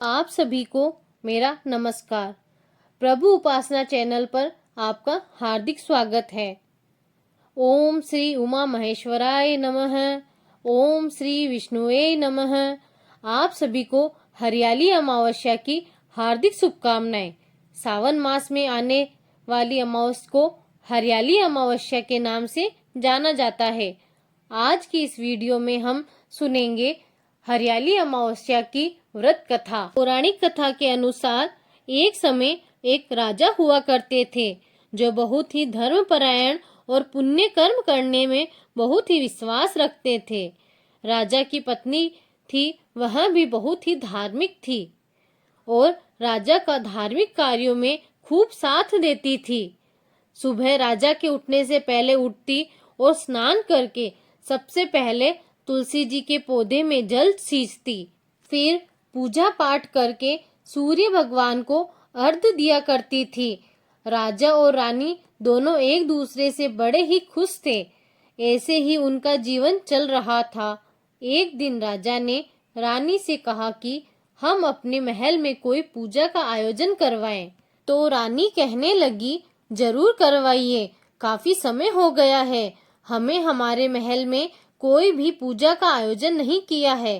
आप सभी को मेरा नमस्कार। प्रभु उपासना चैनल पर आपका हार्दिक स्वागत है। ओम श्री उमा महेश्वराय नमः। ओम श्री विष्णुवे नमः। आप सभी को हरियाली अमावस्या की हार्दिक शुभकामनाएं। सावन मास में आने वाली अमावस्या को हरियाली अमावस्या के नाम से जाना जाता है। आज की इस वीडियो में हम सुनेंगे हरियाली अमावस्या की व्रत कथा। पौराणिक कथा के अनुसार एक समय एक राजा हुआ करते थे जो बहुत ही धर्मपरायण और पुण्य कर्म करने में बहुत ही विश्वास रखते थे। राजा की पत्नी थी, वह भी बहुत ही धार्मिक थी और राजा का धार्मिक कार्यों में खूब साथ देती थी। सुबह राजा के उठने से पहले उठती और स्नान करके सबसे पहले तुलसी जी के पौधे में जल सींचती, फिर पूजा पाठ करके सूर्य भगवान को अर्घ्य दिया करती थी। राजा और रानी दोनों एक दूसरे से बड़े ही खुश थे। ऐसे ही उनका जीवन चल रहा था। एक दिन राजा ने रानी से कहा कि हम अपने महल में कोई पूजा का आयोजन करवाएं। तो रानी कहने लगी, जरूर करवाइए, काफी समय हो गया है, हमें हमारे महल में कोई भी पूजा का आयोजन नहीं किया है।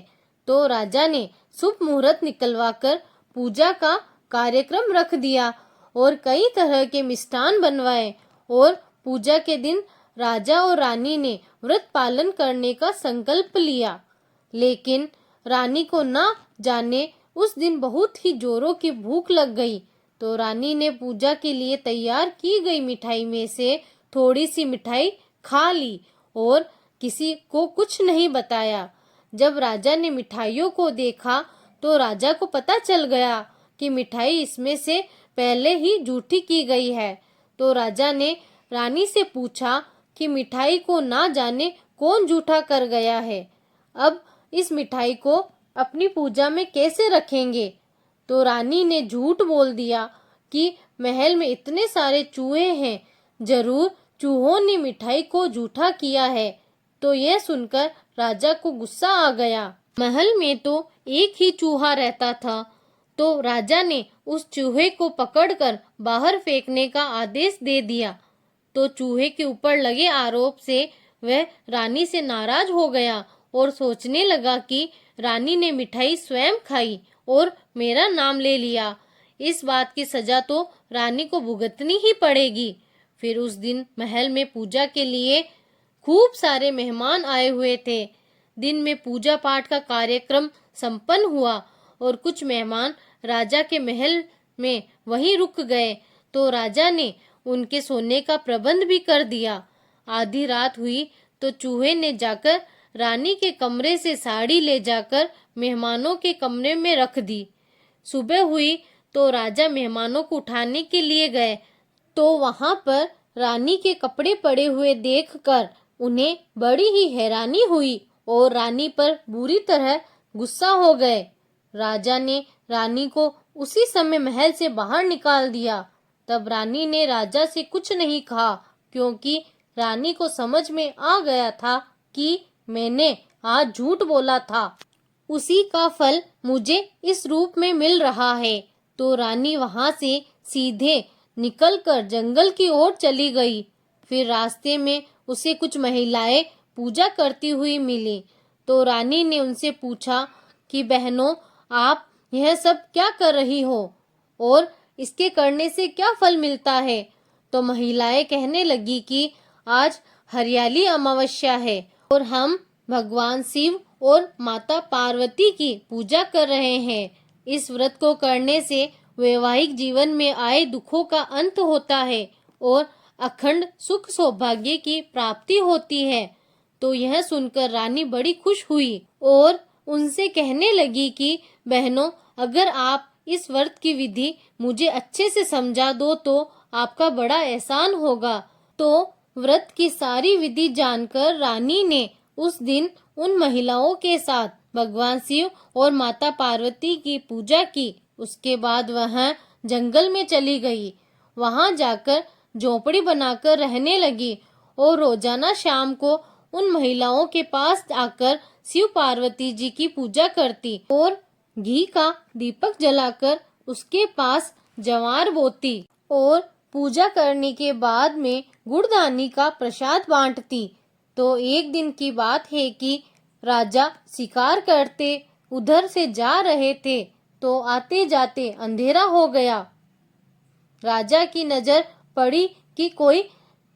तो राजा ने शुभ मुहूर्त निकलवाकर पूजा का कार्यक्रम रख दिया और कई तरह के मिष्ठान बनवाए और पूजा के दिन राजा और रानी ने व्रत पालन करने का संकल्प लिया। लेकिन रानी को ना जाने उस दिन बहुत ही जोरों की भूख लग गई। तो रानी ने पूजा के लिए तैयार की गई मिठाई में से थोड़ी सी मिठाई खा ली और किसी को कुछ नहीं बताया। जब राजा ने मिठाइयों को देखा तो राजा को पता चल गया कि मिठाई इसमें से पहले ही जूठी की गई है। तो राजा ने रानी से पूछा कि मिठाई को ना जाने कौन जूठा कर गया है, अब इस मिठाई को अपनी पूजा में कैसे रखेंगे। तो रानी ने झूठ बोल दिया कि महल में इतने सारे चूहे हैं, जरूर चूहों ने मिठाई को जूठा किया है। तो यह सुनकर राजा को गुस्सा आ गया। महल में तो एक ही चूहा रहता था। तो राजा ने उस चूहे को पकड़कर बाहर फेंकने का आदेश दे दिया। तो चूहे के ऊपर लगे आरोप से वह रानी से नाराज हो गया और सोचने लगा कि रानी ने मिठाई स्वयं खाई और मेरा नाम ले लिया, इस बात की सजा तो रानी को भुगतनी ही पड़ेगी। फिर उस दिन महल में पूजा के लिए खूब सारे मेहमान आए हुए थे। दिन में पूजा पाठ का कार्यक्रम संपन्न हुआ और कुछ मेहमान राजा के महल में वहीं रुक गए। तो राजा ने उनके सोने का प्रबंध भी कर दिया। आधी रात हुई तो चूहे ने जाकर रानी के कमरे से साड़ी ले जाकर मेहमानों के कमरे में रख दी। सुबह हुई तो राजा मेहमानों को उठाने के लिए गए तो वहां पर रानी के कपड़े पड़े हुए देखकर उन्हें बड़ी ही हैरानी हुई और रानी पर बुरी तरह गुस्सा हो गए। राजा ने रानी को उसी समय महल से बाहर निकाल दिया। तब रानी ने राजा से कुछ नहीं कहा क्योंकि रानी को समझ में आ गया था कि मैंने आज झूठ बोला था, उसी का फल मुझे इस रूप में मिल रहा है। तो रानी वहां से सीधे निकलकर जंगल की ओर चली गई। फिर रास्ते में उसे कुछ महिलाएं पूजा करती हुई मिली। तो रानी ने उनसे पूछा कि बहनों, आप यह सब क्या कर रही हो और इसके करने से क्या फल मिलता है। तो महिलाएं कहने लगी कि आज हरियाली अमावस्या है और हम भगवान शिव और माता पार्वती की पूजा कर रहे हैं। इस व्रत को करने से वैवाहिक जीवन में आए दुखों का अंत होता है और अखंड सुख सौभाग्य की प्राप्ति होती है। तो यह सुनकर रानी बड़ी खुश हुई और उनसे कहने लगी कि बहनों, अगर आप इस व्रत की विधि मुझे अच्छे से समझा दो तो आपका बड़ा एहसान होगा। तो व्रत की सारी विधि जानकर रानी ने उस दिन उन महिलाओं के साथ भगवान शिव और माता पार्वती की पूजा की। उसके बाद वह जंगल में चली गई। वहां जाकर झोपड़ी बनाकर रहने लगी और रोजाना शाम को उन महिलाओं के पास आकर शिव पार्वती जी की पूजा करती और घी का दीपक जलाकर उसके पास जवार बोती और पूजा करने के बाद में गुड़दानी का प्रसाद बांटती। तो एक दिन की बात है कि राजा शिकार करते उधर से जा रहे थे, तो आते जाते अंधेरा हो गया। राजा की नजर पड़ी कि कोई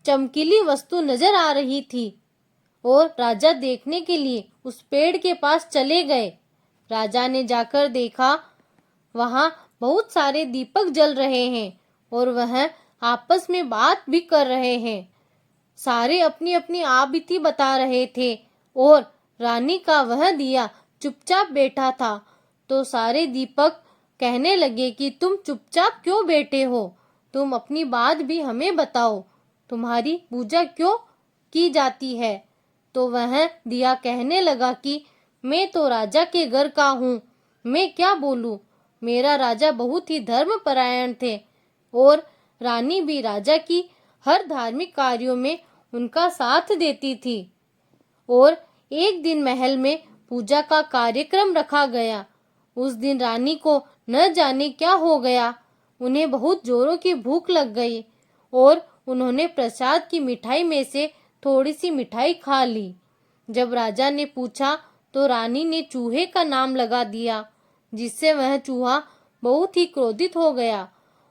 चमकीली वस्तु नजर आ रही थी और राजा देखने के लिए उस पेड़ के पास चले गए। राजा ने जाकर देखा, वहां बहुत सारे दीपक जल रहे हैं और वह आपस में बात भी कर रहे हैं। सारे अपनी अपनी आपबीती बता रहे थे और रानी का वह दिया चुपचाप बैठा था। तो सारे दीपक कहने लगे कि तुम चुपचाप क्यों बैठे हो, तुम अपनी बात भी हमें बताओ, तुम्हारी पूजा क्यों की जाती है। तो वह दिया कहने लगा कि मैं तो राजा के घर का हूँ, मैं क्या बोलूँ। मेरा राजा बहुत ही धर्मपरायण थे और रानी भी राजा की हर धार्मिक कार्यों में उनका साथ देती थी। और एक दिन महल में पूजा का कार्यक्रम रखा गया। उस दिन रानी को न जाने क्या हो गया, उन्हें बहुत जोरों की भूख लग गई और उन्होंने प्रसाद की मिठाई में से थोड़ी सी मिठाई खा ली। जब राजा ने पूछा तो रानी ने चूहे का नाम लगा दिया, जिससे वह चूहा बहुत ही क्रोधित हो गया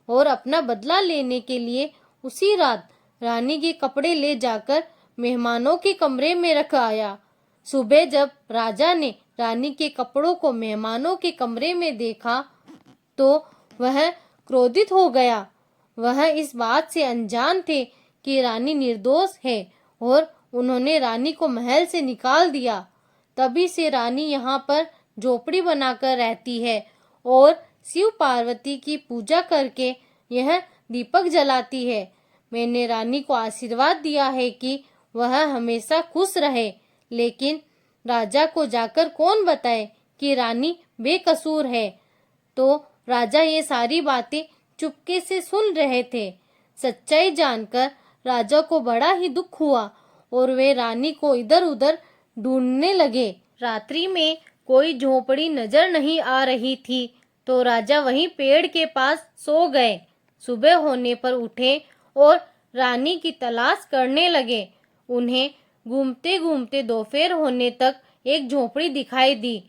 और अपना बदला लेने के लिए उसी रात रानी के कपड़े ले जाकर मेहमानों के कमरे में रख आया। सुबह जब राजा ने रानी के कपड़ों को मेहमानों के कमरे में देखा तो वह क्रोधित हो गया। वह इस बात से अनजान थे कि रानी निर्दोष है और उन्होंने रानी को महल से निकाल दिया। तभी से रानी यहाँ पर झोपड़ी बनाकर रहती है और शिव पार्वती की पूजा करके यह दीपक जलाती है। मैंने रानी को आशीर्वाद दिया है कि वह हमेशा खुश रहे, लेकिन राजा को जाकर कौन बताए कि रानी बेकसूर है। तो राजा ये सारी बातें चुपके से सुन रहे थे। सच्चाई जानकर राजा को बड़ा ही दुख हुआ और वे रानी को इधर उधर ढूंढने लगे। रात्रि में कोई झोपड़ी नजर नहीं आ रही थी, तो राजा वहीं पेड़ के पास सो गए। सुबह होने पर उठे और रानी की तलाश करने लगे। उन्हें घूमते घूमते दोपहर होने तक एक झोपड़ी दिखाई दी।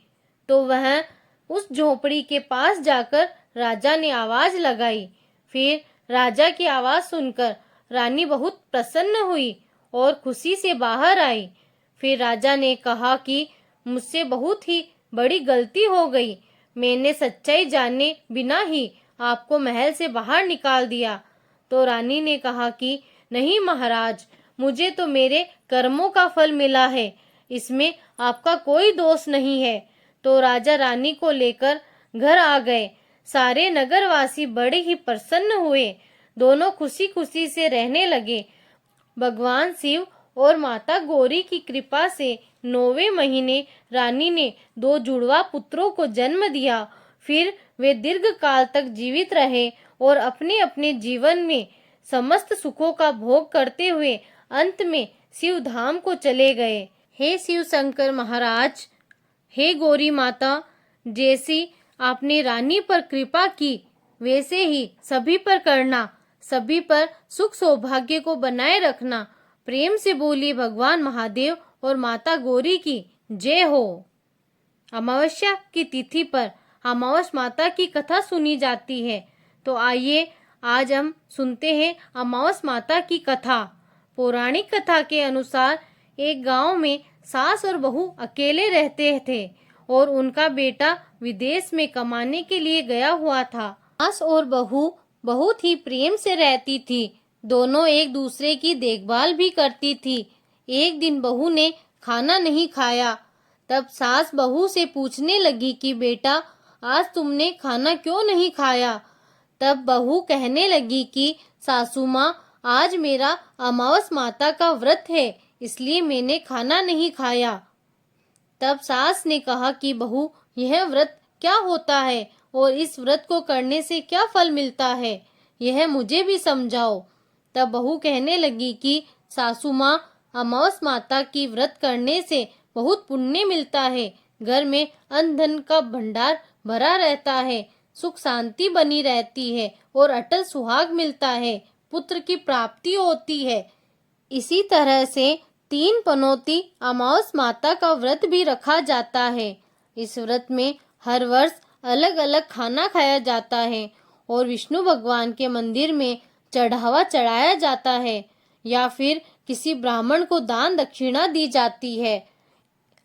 तो वह उस झोपड़ी के पास जाकर राजा ने आवाज लगाई। फिर राजा की आवाज सुनकर रानी बहुत प्रसन्न हुई और खुशी से बाहर आई। फिर राजा ने कहा कि मुझसे बहुत ही बड़ी गलती हो गई, मैंने सच्चाई जाने बिना ही आपको महल से बाहर निकाल दिया। तो रानी ने कहा कि नहीं महाराज, मुझे तो मेरे कर्मों का फल मिला है, इसमें आपका कोई दोष नहीं है। तो राजा रानी को लेकर घर आ गए। सारे नगरवासी बड़े ही प्रसन्न हुए, दोनों खुशी खुशी से रहने लगे। भगवान शिव और माता गौरी की कृपा से 9वें महीने रानी ने 2 जुड़वा पुत्रों को जन्म दिया। फिर वे दीर्घ काल तक जीवित रहे और अपने अपने जीवन में समस्त सुखों का भोग करते हुए अंत में शिव धाम को चले गए। हे शिव शंकर महाराज, हे गौरी माता, जैसी आपने रानी पर कृपा की वैसे ही सभी पर करना, सभी पर सुख सौभाग्य को बनाए रखना। प्रेम से बोली भगवान महादेव और माता गौरी की जय हो। अमावस्या की तिथि पर अमावस माता की कथा सुनी जाती है। तो आइए आज हम सुनते हैं अमावस माता की कथा। पौराणिक कथा के अनुसार एक गांव में सास और बहू अकेले रहते थे और उनका बेटा विदेश में कमाने के लिए गया हुआ था। सास और बहू बहुत ही प्रेम से रहती थी, दोनों एक दूसरे की देखभाल भी करती थी। एक दिन बहू ने खाना नहीं खाया, तब सास बहू से पूछने लगी कि बेटा, आज तुमने खाना क्यों नहीं खाया। तब बहू कहने लगी कि सासू माँ, आज मेरा अमावस माता का व्रत है, इसलिए मैंने खाना नहीं खाया। तब सास ने कहा कि बहू, यह व्रत क्या होता है और इस व्रत को करने से क्या फल मिलता है, यह मुझे भी समझाओ। तब बहू कहने लगी कि सासू माँ, अमावस माता की व्रत करने से बहुत पुण्य मिलता है, घर में अन्न धन का भंडार भरा रहता है, सुख शांति बनी रहती है और अटल सुहाग मिलता है, पुत्र की प्राप्ति होती है। इसी तरह से 3 पनौती अमावस माता का व्रत भी रखा जाता है। इस व्रत में हर वर्ष अलग अलग खाना खाया जाता है और विष्णु भगवान के मंदिर में चढ़ावा चढ़ाया जाता है या फिर किसी ब्राह्मण को दान दक्षिणा दी जाती है।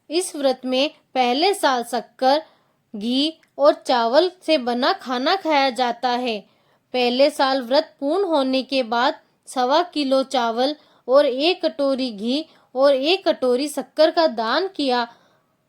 इस व्रत में पहले साल शक्कर, घी और चावल से बना खाना खाया जाता है। पहले साल व्रत पूर्ण होने के बाद 1.25 किलो चावल और 1 कटोरी घी और 1 कटोरी शक्कर का दान किया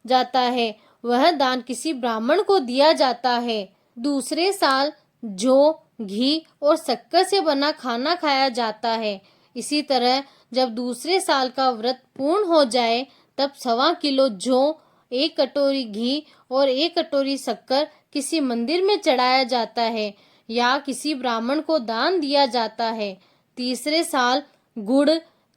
जाता है। वह दान किसी ब्राह्मण को दिया जाता है। दूसरे साल जौ, घी और शक्कर से बना खाना खाया जाता है। इसी तरह जब दूसरे साल का व्रत पूर्ण हो जाए तब 1.25 किलो जौ, 1 कटोरी घी और 1 कटोरी शक्कर किसी मंदिर में चढ़ाया जाता है या किसी ब्राह्मण को दान दिया जाता है। तीसरे साल गुड़,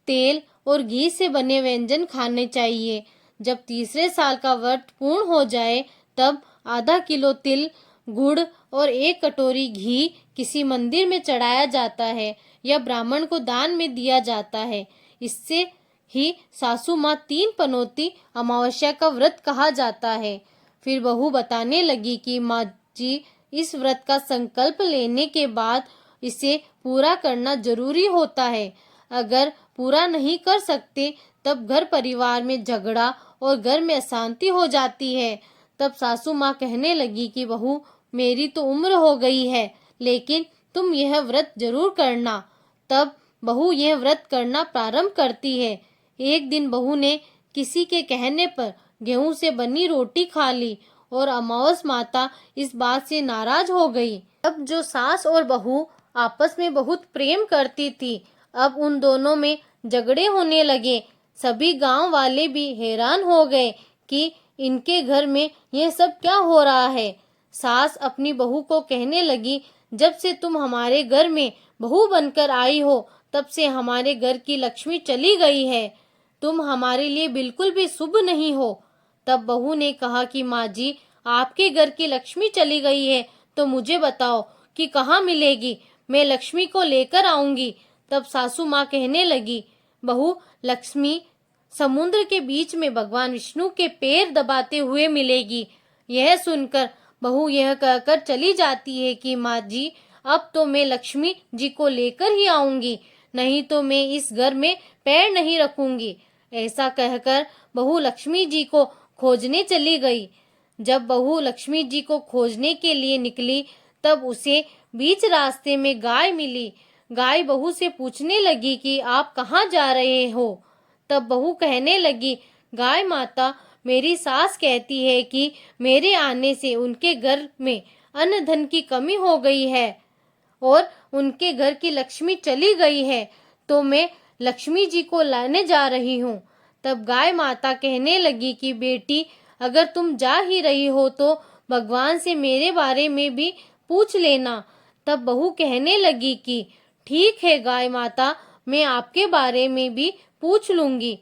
तेल और घी से बने व्यंजन खाने चाहिए। जब तीसरे साल का व्रत पूर्ण हो जाए तब आधा किलो तिल, गुड़ और 1 कटोरी घी किसी मंदिर में चढ़ाया जाता है या ब्राह्मण को दान में दिया जाता है। इससे ही सासू माँ 3 पनौती अमावस्या का व्रत कहा जाता है। फिर बहू बताने लगी कि माँ जी, इस व्रत का संकल्प लेने के बाद इसे पूरा करना जरूरी होता है। अगर पूरा नहीं कर सकते तब घर परिवार में झगड़ा और घर में अशांति हो जाती है। तब सासू माँ कहने लगी कि बहू, मेरी तो उम्र हो गई है, लेकिन तुम यह व्रत जरूर करना। तब बहू यह व्रत करना प्रारंभ करती है। एक दिन बहू ने किसी के कहने पर गेहूं से बनी रोटी खा ली और अमावस माता इस बात से नाराज हो गई। अब जो सास और बहू आपस में बहुत प्रेम करती थी, अब उन दोनों में झगड़े होने लगे। सभी गांव वाले भी हैरान हो गए कि इनके घर में यह सब क्या हो रहा है। सास अपनी बहू को कहने लगी, जब से तुम हमारे घर में बहू बनकर आई हो तब से हमारे घर की लक्ष्मी चली गई है। तुम हमारे लिए बिल्कुल भी शुभ नहीं हो। तब बहू ने कहा कि माँ जी, आपके घर की लक्ष्मी चली गई है तो मुझे बताओ कि कहाँ मिलेगी, मैं लक्ष्मी को लेकर आऊंगी। तब सासू माँ कहने लगी, बहू, लक्ष्मी समुद्र के बीच में भगवान विष्णु के पैर दबाते हुए मिलेगी। यह सुनकर बहू यह कहकर चली जाती है कि माँ जी, अब तो मैं लक्ष्मी जी को लेकर ही आऊंगी, नहीं तो मैं इस घर में पैर नहीं रखूंगी। ऐसा कहकर बहू लक्ष्मी जी को खोजने चली गई। जब बहू लक्ष्मी जी को खोजने के लिए निकली तब उसे बीच रास्ते में गाय मिली। गाय बहू से पूछने लगी कि आप कहाँ जा रहे हो। तब बहू कहने लगी, गाय माता, मेरी सास कहती है कि मेरे आने से उनके घर में अन्न धन की कमी हो गई है और उनके घर की लक्ष्मी चली गई है, तो मैं लक्ष्मी जी को लाने जा रही हूँ। तब गाय माता कहने लगी कि बेटी, अगर तुम जा ही रही हो तो भगवान से मेरे बारे में भी पूछ लेना। तब बहू कहने लगी कि ठीक है गाय माता, मैं आपके बारे में भी पूछ लूंगी।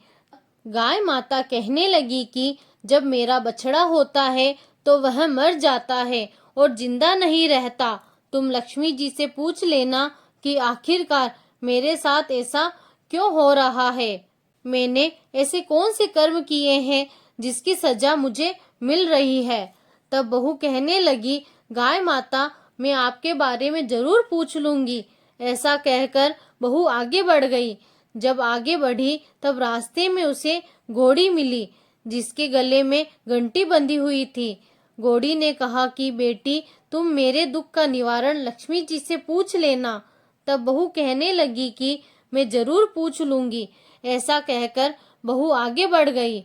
गाय माता कहने लगी कि जब मेरा बछड़ा होता है तो वह मर जाता है और जिंदा नहीं रहता। तुम लक्ष्मी जी से पूछ लेना कि आखिरकार मेरे साथ ऐसा क्यों हो रहा है। मैंने ऐसे कौन से कर्म किए हैं जिसकी सजा मुझे मिल रही है। तब बहू कहने लगी, गाय माता, मैं आपके बारे में जरूर पूछ लूंगी। ऐसा कहकर बहू आगे बढ़ गई। जब आगे बढ़ी तब रास्ते में उसे घोड़ी मिली जिसके गले में घंटी बंधी हुई थी। घोड़ी ने कहा कि बेटी, तुम मेरे दुख का निवारण लक्ष्मी जी से पूछ लेना। तब बहू कहने लगी कि मैं जरूर पूछ लूंगी। ऐसा कहकर बहू आगे बढ़ गई।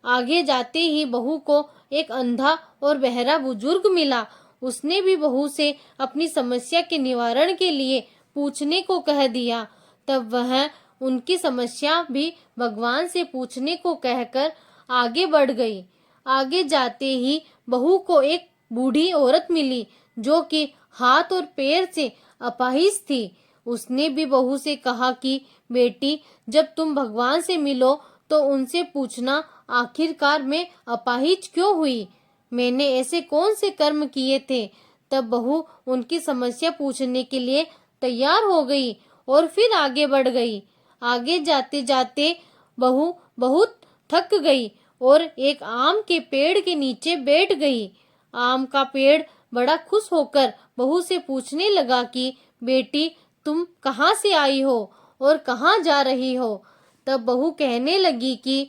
आगे जाते ही बहू को एक अंधा और बहरा बुजुर्ग मिला। उसने भी बहू से अपनी समस्या के निवारण के लिए पूछने को कह दिया। तब वह उनकी समस्या भी भगवान से पूछने को कहकर आगे बढ़ गई। आगे जाते ही बहू को एक बूढ़ी औरत मिली जो कि हाथ और पैर से अपाहिज थी। उसने भी बहू से कहा कि बेटी, जब तुम भगवान से मिलो तो उनसे पूछना आखिरकार मैं अपाहिज क्यों हुई। मैंने ऐसे कौन से कर्म किए थे। तब बहू उनकी समस्या पूछने के लिए तैयार हो गई और फिर आगे बढ़ गई। आगे जाते जाते बहू बहुत थक गई और एक आम के पेड़ के नीचे बैठ गई। आम का पेड़ बड़ा खुश होकर बहू से पूछने लगा कि बेटी, तुम कहाँ से आई हो और कहाँ जा रही हो। तब बहू कहने लगी कि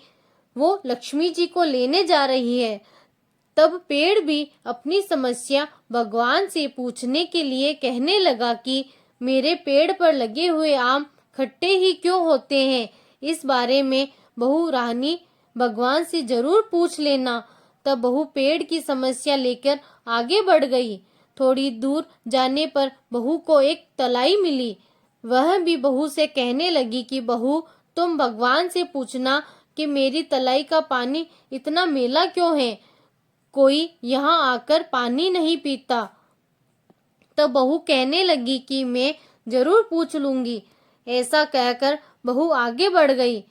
वो लक्ष्मी जी को लेने जा रही है। तब पेड़ भी अपनी समस्या भगवान से पूछने के लिए कहने लगा कि मेरे पेड़ पर लगे हुए आम खट्टे ही क्यों होते हैं, इस बारे में बहू रानी भगवान से जरूर पूछ लेना। तब बहू पेड़ की समस्या लेकर आगे बढ़ गई। थोड़ी दूर जाने पर बहू को एक तलाई मिली। वह भी बहू से कहने लगी कि बहू, तुम भगवान से पूछना कि मेरी तलाई का पानी इतना मैला क्यों है, कोई यहाँ आकर पानी नहीं पीता। तब बहू कहने लगी कि मैं जरूर पूछ लूंगी। ऐसा कहकर बहू आगे बढ़ गई।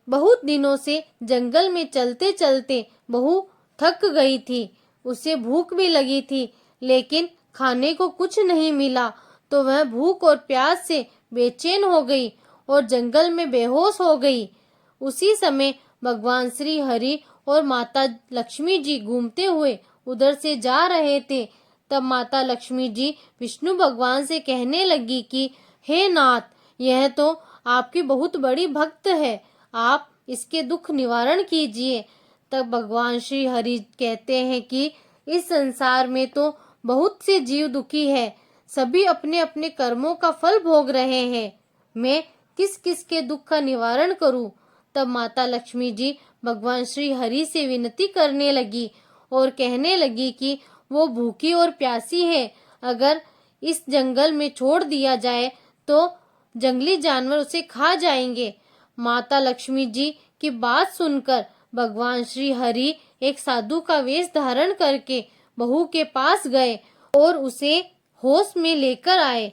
बहुत दिनों से जंगल में चलते चलते बहू थक गई थी। उसे भूख भी लगी थी, लेकिन खाने को कुछ नहीं मिला। तो वह भूख और प्यास से बेचैन हो गई और जंगल में बेहोश हो गई। उसी समय भगवान श्री हरि और माता लक्ष्मी जी घूमते हुए उधर से जा रहे थे। तब माता लक्ष्मी जी विष्णु भगवान से कहने लगी कि हे नाथ, यह तो आपकी बहुत बड़ी भक्त है, आप इसके दुख निवारण कीजिए। तब भगवान श्री हरि कहते हैं कि इस संसार में तो बहुत से जीव दुखी है, सभी अपने अपने कर्मों का फल भोग रहे हैं, मैं किस किस के दुख का निवारण करूं। तब माता लक्ष्मी जी भगवान श्री हरि से विनती करने लगी और कहने लगी कि वो भूखी और प्यासी है, अगर इस जंगल में छोड़ दिया जाए तो जंगली जानवर उसे खा जाएंगे। माता लक्ष्मी जी की बात सुनकर भगवान श्री हरि एक साधु का वेश धारण करके बहू के पास गए और उसे होश में लेकर आए।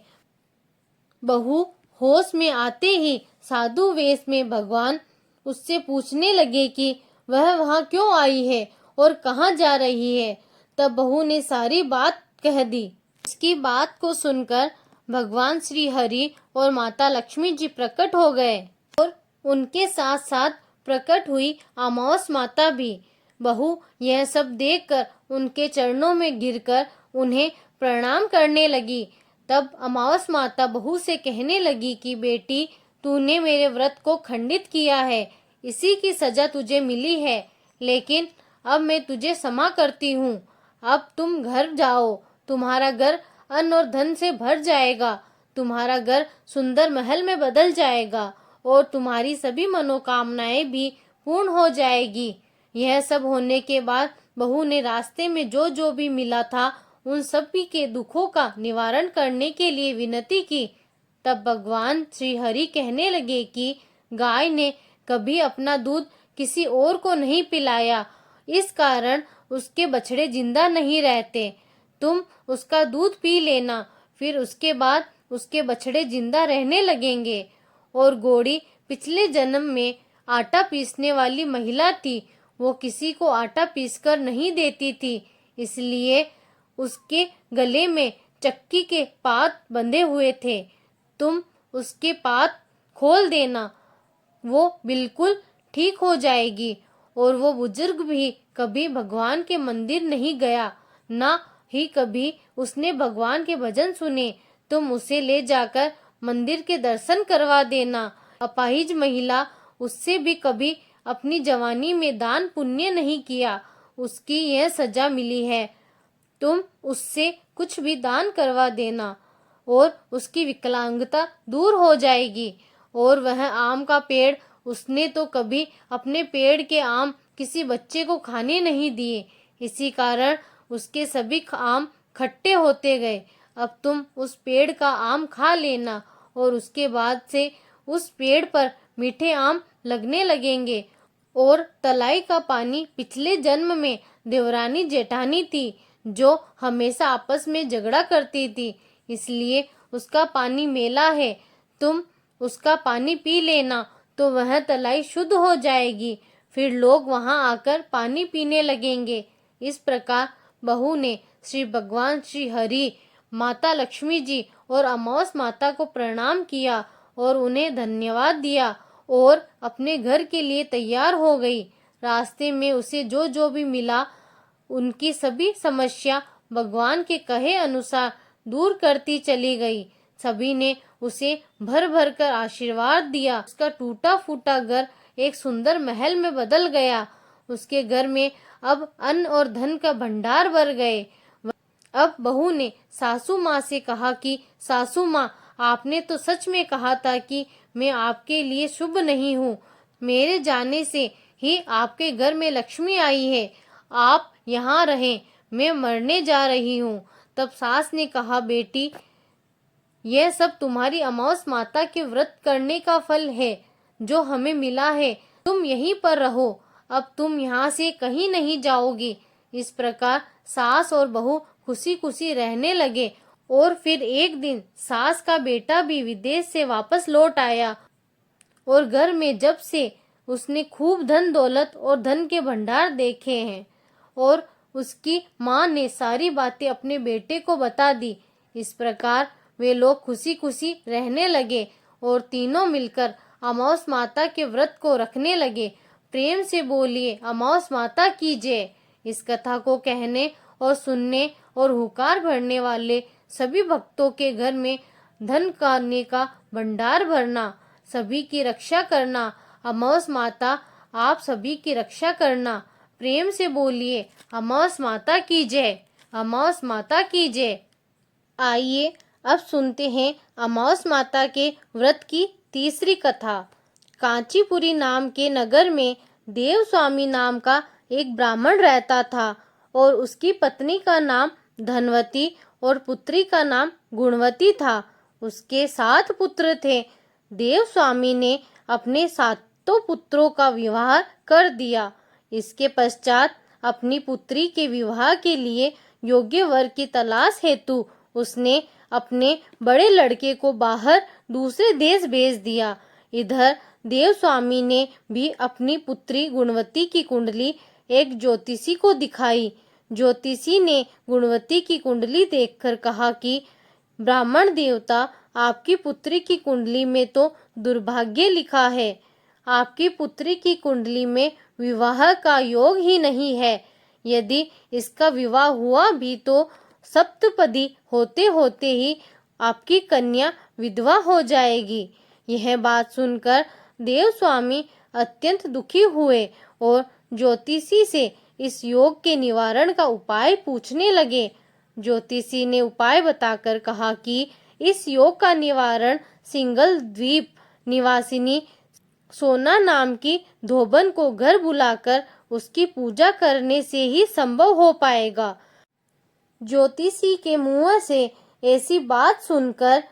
बहू होश में आते ही साधु वेश में भगवान उससे पूछने लगे कि वह वहां क्यों आई है और कहाँ जा रही है। तब बहू ने सारी बात कह दी। इसकी बात को सुनकर भगवान श्री हरि और माता लक्ष्मी जी प्रकट हो गए और उनके साथ साथ प्रकट हुई अमावस माता भी। बहू यह सब देखकर उनके चरणों में गिरकर उन्हें प्रणाम करने लगी। तब अमावस माता बहू से कहने लगी कि बेटी, तूने मेरे व्रत को खंडित किया है, इसी की सजा तुझे मिली है, लेकिन अब मैं तुझे क्षमा करती हूँ। अब तुम घर जाओ, तुम्हारा घर अन्न और धन से भर जाएगा, तुम्हारा घर सुंदर महल में बदल जाएगा और तुम्हारी सभी मनोकामनाएं भी पूर्ण हो जाएगी। यह सब होने के बाद बहू ने रास्ते में जो जो भी मिला था उन सभी के दुखों का निवारण करने के लिए विनती की। तब भगवान श्री हरि कहने लगे कि गाय ने कभी अपना दूध किसी और को नहीं पिलाया, इस कारण उसके बछड़े जिंदा नहीं रहते। तुम उसका दूध पी लेना, फिर उसके बाद उसके बछड़े जिंदा रहने लगेंगे। और घोड़ी पिछले जन्म में आटा पीसने वाली महिला थी, वो किसी को आटा पीसकर नहीं देती थी, इसलिए उसके गले में चक्की के पात बंधे हुए थे। तुम उसके पात खोल देना, वो बिल्कुल ठीक हो जाएगी। और वो बुजुर्ग भी कभी भगवान के मंदिर नहीं गया, ना ही कभी उसने भगवान के भजन सुने। तुम उसे ले जाकर मंदिर के दर्शन करवा देना। अपाहिज महिला, उससे भी कभी अपनी जवानी में दान पुण्य नहीं किया, उसकी यह सजा मिली है। तुम उससे कुछ भी दान करवा देना और उसकी विकलांगता दूर हो जाएगी। और वह आम का पेड़, उसने तो कभी अपने पेड़ के आम किसी बच्चे को खाने नहीं दिए, इसी कारण उसके सभी आम खट्टे होते गए। अब तुम उस पेड़ का आम खा लेना और उसके बाद से उस पेड़ पर मीठे आम लगने लगेंगे। और तलाई का पानी पिछले जन्म में देवरानी जेठानी थी, जो हमेशा आपस में झगड़ा करती थी, इसलिए उसका पानी मैला है। तुम उसका पानी पी लेना तो वह तलाई शुद्ध हो जाएगी, फिर लोग वहां आकर पानी पीने लगेंगे। इस प्रकार बहू ने श्री भगवान श्री हरि, माता लक्ष्मी जी और अमावस माता को प्रणाम किया और उन्हें धन्यवाद दिया और अपने घर के लिए तैयार हो गई। रास्ते में उसे जो जो भी मिला उनकी सभी समस्या भगवान के कहे अनुसार दूर करती चली गई। सभी ने उसे भर भर कर आशीर्वाद दिया। उसका टूटा फूटा घर एक सुंदर महल में बदल गया। उसके घर में अब अन्न और धन का भंडार भर गए। अब बहू ने सासू माँ से कहा कि सासू माँ, आपने तो सच में कहा था कि मैं आपके लिए शुभ नहीं हूँ। मेरे जाने से ही आपके घर में लक्ष्मी आई है। आप यहाँ रहें, मैं मरने जा रही हूँ। तब सास ने कहा, बेटी, यह सब तुम्हारी अमावस माता के व्रत करने का फल है जो हमें मिला है। तुम यहीं पर रहो, अब तुम यहाँ से कहीं नहीं जाओगी। इस प्रकार सास और बहू खुशी खुशी रहने लगे। और फिर एक दिन सास का बेटा भी विदेश से वापस लौट आया और घर में जब से उसने खूब धन दौलत और धन के भंडार देखे हैं और उसकी माँ ने सारी बातें अपने बेटे को बता दी। इस प्रकार वे लोग खुशी खुशी रहने लगे और तीनों मिलकर अमावस माता के व्रत को रखने लगे। प्रेम से बोलिए, अमावस माता की जय। इस कथा को कहने और सुनने और हुकार भरने वाले सभी भक्तों के घर में धन करने का भंडार भरना, सभी की रक्षा करना। अमावस माता आप सभी की रक्षा करना। प्रेम से बोलिए, अमावस माता की जय, अमावस माता की जय। आइए अब सुनते हैं अमावस माता के व्रत की तीसरी कथा। कांचीपुरी नाम के नगर में देव स्वामी नाम का एक ब्राह्मण रहता था और उसकी पत्नी का नाम धनवती और पुत्री का नाम गुणवती था। उसके 7 पुत्र थे। देव स्वामी ने अपने 7 पुत्रों का विवाह कर दिया। इसके पश्चात अपनी पुत्री के विवाह के लिए योग्य वर की तलाश हेतु उसने अपने बड़े लड़के को बाहर दूसरे देश भेज दिया। इधर देव स्वामी ने भी अपनी पुत्री गुणवती की कुंडली एक ज्योतिषी को दिखाई। ज्योतिषी ने गुणवती की कुंडली देखकर कहा कि ब्राह्मण देवता, आपकी पुत्री की कुंडली में तो दुर्भाग्य लिखा है। आपकी पुत्री की कुंडली में विवाह का योग ही नहीं है। यदि इसका विवाह हुआ भी तो सप्तपदी होते होते ही आपकी कन्या विधवा हो जाएगी। यह बात सुनकर देव स्वामी अत्यंत दुखी हुए और ज्योतिषी से इस योग के निवारण का उपाय पूछने लगे। ज्योतिषी ने उपाय बताकर कहा कि इस योग का निवारण सिंगल द्वीप निवासिनी सोना नाम की धोबन को घर बुलाकर उसकी पूजा करने से ही संभव हो पाएगा। ज्योतिषी के मुंह से ऐसी बात सुनकर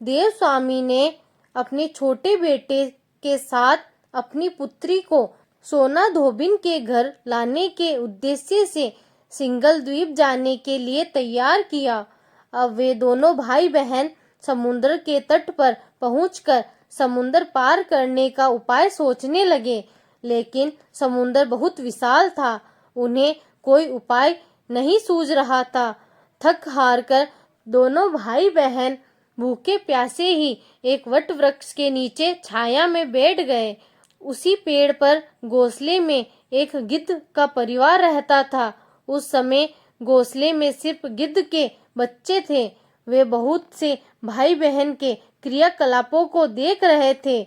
देव स्वामी ने अपने छोटे बेटे के साथ अपनी पुत्री को सोना धोबिन के घर लाने के उद्देश्य से सिंगल द्वीप जाने के लिए तैयार किया। अब वे दोनों भाई बहन समुद्र के तट पर पहुंचकर समुद्र पार करने का उपाय सोचने लगे, लेकिन समुद्र बहुत विशाल था। उन्हें कोई उपाय नहीं सूझ रहा था। थक हार कर दोनों भाई बहन भूखे प्यासे ही एक वट वृक्ष के नीचे छाया में बैठ गए। उसी पेड़ पर घोंसले में एक गिद्ध का परिवार रहता था। उस समय घोंसले में सिर्फ गिद्ध के बच्चे थे। वे बहुत से भाई बहन के क्रियाकलापों को देख रहे थे।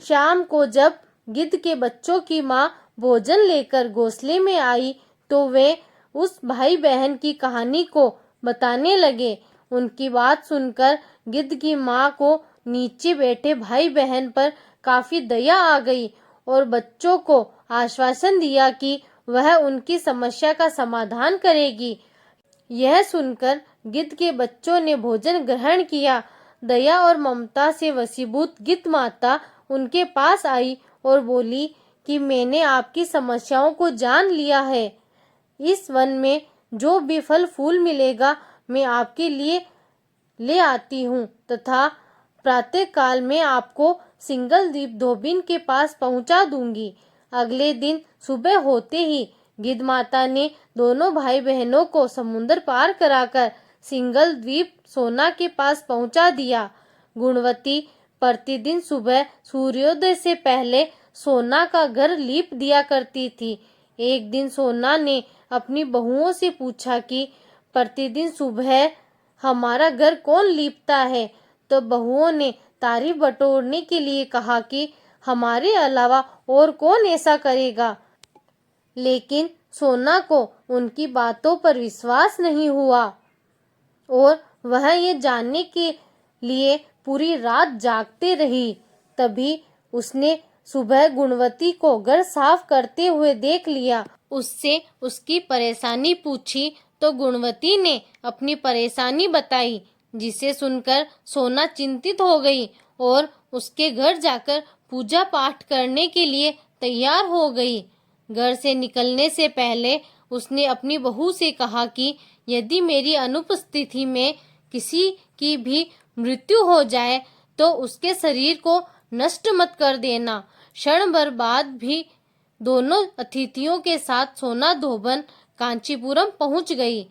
शाम को जब गिद्ध के बच्चों की माँ भोजन लेकर घोंसले में आई तो वे उस भाई बहन की कहानी को बताने लगे। उनकी बात सुनकर गिद्ध की माँ को नीचे बैठे भाई बहन पर काफी दया आ गई और बच्चों को आश्वासन दिया कि वह उनकी समस्या का समाधान करेगी। यह सुनकर गिद्ध के बच्चों ने भोजन ग्रहण किया। दया और ममता से वशीभूत गिद्ध माता उनके पास आई और बोली कि मैंने आपकी समस्याओं को जान लिया है। इस वन में जो भी फल फूल मिलेगा मैं आपके लिए ले आती हूँ तथा प्रातः काल में आपको सिंगल द्वीप धोबिन के पास पहुँचा दूंगी। अगले दिन सुबह होते ही गिद्ध माता ने दोनों भाई बहनों को समुद्र पार कराकर सिंगल द्वीप सोना के पास पहुंचा दिया। गुणवती प्रतिदिन सुबह सूर्योदय से पहले सोना का घर लीप दिया करती थी। एक दिन सोना ने अपनी बहुओं से पूछा कि प्रतिदिन सुबह हमारा घर कौन लीपता है? तो बहुओं ने तारीफ बटोरने के लिए कहा कि हमारे अलावा और कौन ऐसा करेगा। लेकिन सोना को उनकी बातों पर विश्वास नहीं हुआ और वह ये जानने के लिए पूरी रात जागते रही। तभी उसने सुबह गुणवती को घर साफ करते हुए देख लिया। उससे उसकी परेशानी पूछी तो गुणवती ने अपनी परेशानी बताई, जिसे सुनकर सोना चिंतित हो गई और उसके घर जाकर पूजा पाठ करने के लिए तैयार हो गई। घर से निकलने से पहले उसने अपनी बहू से कहा कि यदि मेरी अनुपस्थिति में किसी की भी मृत्यु हो जाए तो उसके शरीर को नष्ट मत कर देना। क्षण भर बाद भी दोनों अतिथियों के साथ सोना धोबन कांचीपुरम पहुंच गई।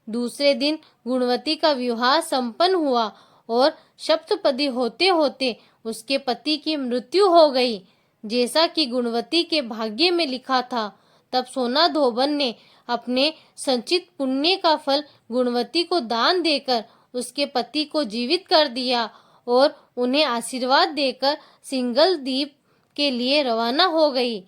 दूसरे दिन गुणवती का विवाह संपन्न हुआ और सप्तपदी होते होते उसके पति की मृत्यु हो गई, जैसा कि गुणवती के भाग्य में लिखा था। तब सोना धोबन ने अपने संचित पुण्य का फल गुणवती को दान देकर उसके पति को जीवित कर दिया और उन्हें आशीर्वाद देकर सिंगल द्वीप के लिए रवाना हो गई।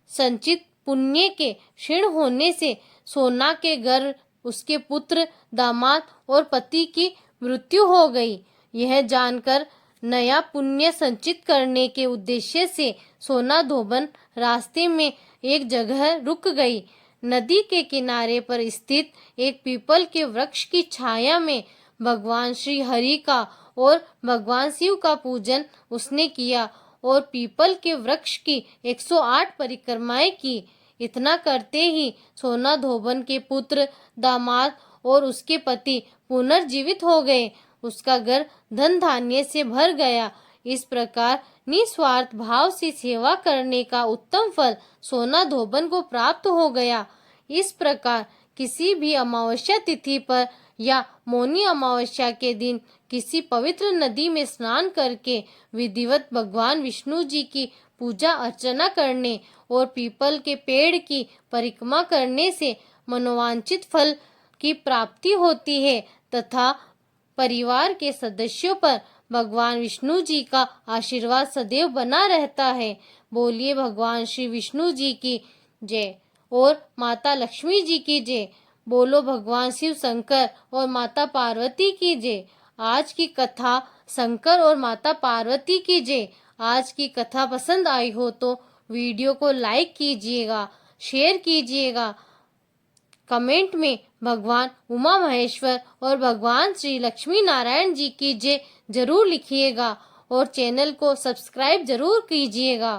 संचित पुण्य के क्षीण होने से सोना के घर उसके पुत्र, दामाद और पति की मृत्यु हो गई। यह जानकर नया पुण्य संचित करने के उद्देश्य से सोना धोबन रास्ते में एक जगह रुक गई। नदी के किनारे पर स्थित एक पीपल के वृक्ष की छाया में भगवान श्री हरि का और भगवान शिव का पूजन उसने किया और पीपल के वृक्ष की 108 परिक्रमाएं की। इतना करते ही सोना धोबन के पुत्र, दामाद और उसके पति पुनर्जीवित हो गए। उसका घर धन धान्य से भर गया। इस प्रकार निस्वार्थ भाव से सेवा करने का उत्तम फल सोना धोबन को प्राप्त हो गया। इस प्रकार किसी भी अमावस्या तिथि पर या मौनी अमावस्या के दिन किसी पवित्र नदी में स्नान करके विधिवत भगवान विष्णु जी की पूजा अर्चना करने और पीपल के पेड़ की परिक्रमा करने से मनोवांछित फल की प्राप्ति होती है तथा परिवार के सदस्यों पर भगवान विष्णु जी का आशीर्वाद सदैव बना रहता है। बोलिए भगवान श्री विष्णु जी की जय और माता लक्ष्मी जी की जय। बोलो भगवान शिव शंकर और माता पार्वती की जय। आज की कथा शंकर और माता पार्वती की जय। आज की कथा पसंद आई हो तो वीडियो को लाइक कीजिएगा, शेयर कीजिएगा, कमेंट में भगवान उमा महेश्वर और भगवान श्री लक्ष्मी नारायण जी की जय जरूर लिखिएगा और चैनल को सब्सक्राइब जरूर कीजिएगा।